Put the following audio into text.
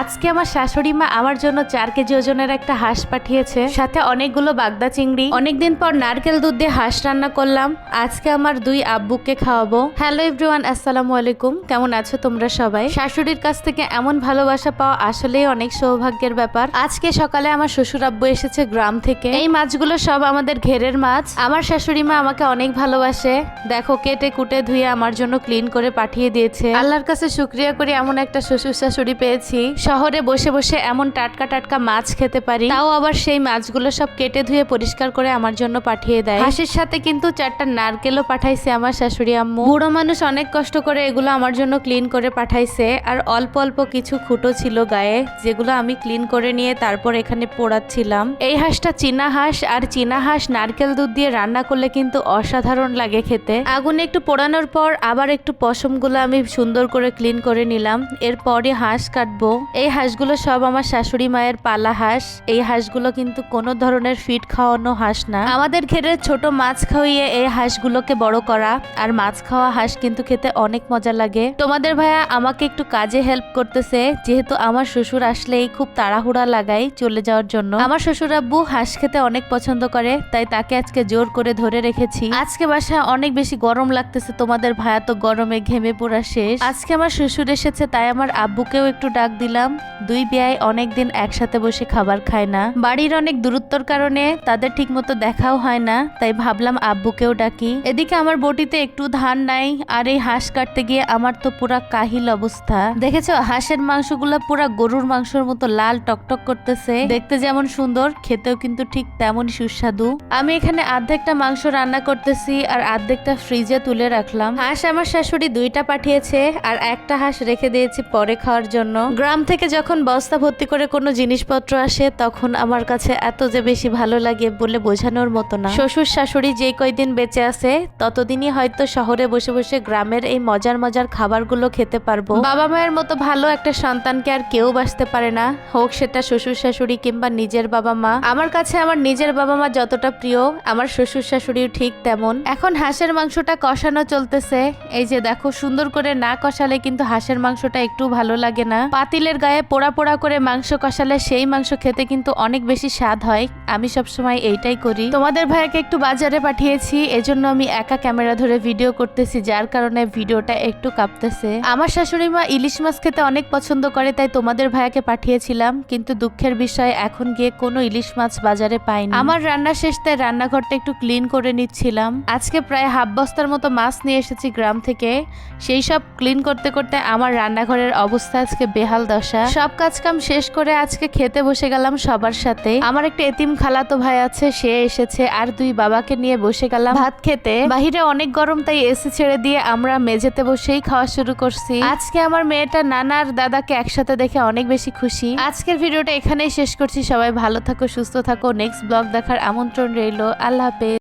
আজকে আমার শাশুড়ি মা আমার জন্য 4 কেজি ওজনের একটা হাঁস পাঠিয়েছে, সাথে অনেকগুলো বাগদা চিংড়ি। অনেকদিন পর নারকেল দুধ দিয়ে হাঁস রান্না করলাম। আজকে আমার 2 আব্বুকে খাওয়াবো। হ্যালো এভরিওয়ান, আসসালামু আলাইকুম। কেমন আছো তোমরা সবাই? শাশুড়ির কাছ থেকে এমন ভালোবাসা পাওয়া আসলেই অনেক সৌভাগ্যের ব্যাপার। আজকে সকালে আমার শ্বশুর আব্বু এসেছে গ্রাম থেকে। এই মাছগুলো সব আমাদের ঘেরের মাছ। আমার শাশুড়ি মা আমাকে অনেক ভালোবাসে। দেখো, কেটে কুটে ধুয়ে আমার জন্য ক্লিন করে পাঠিয়ে দিয়েছে। আল্লাহর কাছে শুকরিয়া করি এমন একটা শ্বশুর শাশুড়ি পেয়েছি। শহরে বসে বসে এমন টাটকা টাটকা মাছ খেতে পারি, তাও আবার সেই মাছগুলো সব কেটে ধুয়ে পরিষ্কার করে আমার জন্য পাঠিয়ে দেয়। হাঁসের সাথে কিন্তু 4টা নারকেলও পাঠাইছে আমার শাশুড়ি আম্মু। বুড়ো মানুষ অনেক কষ্ট করে এগুলো আমার জন্য ক্লিন করে পাঠাইছে। আর অল্প অল্প কিছু খুঁটো ছিল গায়ে, যেগুলো আমি ক্লিন করে নিয়ে তারপর এখানে পোড়াচ্ছিলাম। এই হাঁসটা চীনা হাঁস, আর চীনা হাঁস নারকেল দুধ দিয়ে রান্না করলে কিন্তু অসাধারণ লাগে খেতে। আগুনে একটু পোড়ানোর পর আবার একটু পশমগুলো আমি সুন্দর করে ক্লিন করে নিলাম। এরপরে হাঁস কাটবো। এই হাঁসগুলো সব আমার শাশুড়ি মায়ের পালা হাঁস। এই হাঁসগুলো কিন্তু কোনো ধরনের ফিড খাওয়ানো হাঁস না। আমাদের ঘেরে ছোট মাছ খাওয়িয়ে এই হাঁসগুলোকে বড় করা। আর মাছ খাওয়া হাঁস কিন্তু খেতে অনেক মজা লাগে। তোমাদের ভাইয়া আমাকে একটু কাজে হেল্প করতেছে, যেহেতু আমার শ্বশুর আসলেই খুব তাড়াহুড়া লাগাই চলে যাওয়ার জন্য। আমার শ্বশুর আব্বু হাঁস খেতে অনেক পছন্দ করে, তাই তাকে আজকে জোর করে ধরে রেখেছি। আজকে বাসায় অনেক বেশি গরম লাগতেছে। তোমাদের ভাইয়া তো গরমে ঘেমে পুরা শেষ। আজকে আমার শ্বশুর এসেছে, তাই আমার আব্বুকেও একটু ডাক দিলাম। 2 বেয়াই অনেকদিন একসাথে বসে খাবার খায় না। বাড়ির অনেক দূরত্বর কারণে তাদের ঠিক মতো দেখাও হয় না, তাই ভাবলাম আব্বুকেও ডাকি। এদিকে আমার বটিতে একটু ধান নাই, আর এই হাঁস কাটতে গিয়ে আমার তো পুরা কাহিল অবস্থা। দেখেছো, হাঁসের মাংসগুলো পুরা গরুর মাংসের মতো লাল টকটক করতেছে। দেখতে যেমন সুন্দর, খেতেও কিন্তু ঠিক তেমনই সুস্বাদু। আমি এখানে অর্ধেকটা মাংস রান্না করতেছি, আর অর্ধেকটা ফ্রিজে তুলে রাখলাম। হাঁস আমার শাশুড়ি 2টা পাঠিয়েছে, আর একটা হাঁস রেখে দিয়েছি পরে খাওয়ার জন্য। গ্রাম থেকে যখন বস্তা ভর্তি করে কোনো জিনিসপত্র আসে, তখন আমার কাছে এত যে বেশি ভালো লাগে বলে বোঝানোর মতো না। শ্বশুর শাশুড়ি যে কয়দিন বেঁচে আছে, ততদিনই হয়তো শহরে বসে বসে গ্রামের এই মজার মজার খাবারগুলো খেতে পারবো। বাবা মায়ের মতো ভালো একটা সন্তানকে আর কেউ বাঁচতে পারে না, হোক সেটা শ্বশুর শাশুড়ি কিংবা নিজের বাবা মা। আমার কাছে আমার নিজের বাবা মা যতটা প্রিয়, আমার শ্বশুর শাশুড়িও ঠিক তেমন। এখন হাঁসের মাংসটা কষানো চলতেছে। এই যে দেখো, সুন্দর করে না কষালে কিন্তু হাঁসের মাংসটা একটু ভালো লাগে না। পাতিলের গায়ে পোড়া পোড়া করে মাংস কষালে সেই মাংস খেতে কিন্তু অনেক বেশি স্বাদ হয়। আমি সবসময় এইটাই করি। তোমাদের ভাইয়াকে একটু বাজারে পাঠিয়েছি, এজন্য আমি একা ক্যামেরা ধরে ভিডিও করতেছি, যার কারণে ভিডিওটা একটু কাঁপতেছে। আমার শাশুড়ি মা ইলিশ মাছ খেতে অনেক পছন্দ করে, তাই তোমাদের ভাইয়াকে পাঠিয়েছিলাম, কিন্তু দুঃখের বিষয় এখন গিয়ে কোনো ইলিশ মাছ বাজারে পাইনি। আমার রান্না শেষ, তাই রান্নাঘরটা একটু ক্লিন করে নিচ্ছিলাম। আজকে প্রায় হাফ বস্তার মতো মাছ নিয়ে এসেছি গ্রাম থেকে। সেই সব ক্লিন করতে করতে আমার রান্নাঘরের অবস্থা আজকে বেহাল দশা। সব কাজ কাম শেষ করে আজকে খেতে বসে গেলাম সবার সাথে। আমার একটা এতিম খালাতো ভাই আছে, সে এসেছে, আর 2 বাবাকে নিয়ে বসে গেলাম ভাত খেতে। বাহিরে অনেক গরম, তাই এসি ছেড়ে দিয়ে আমরা মেঝেতে বসেই খাওয়া শুরু করছি। আজকে আমার মেয়েটা নানা আর দাদাকে একসাথে দেখে অনেক বেশি খুশি। আজকের ভিডিওটা এখানেই শেষ করছি। সবাই ভালো থাকো, সুস্থ থাকো। নেক্সট ব্লগ দেখার আমন্ত্রণ রইলো। আল্লাহ হাফেজ।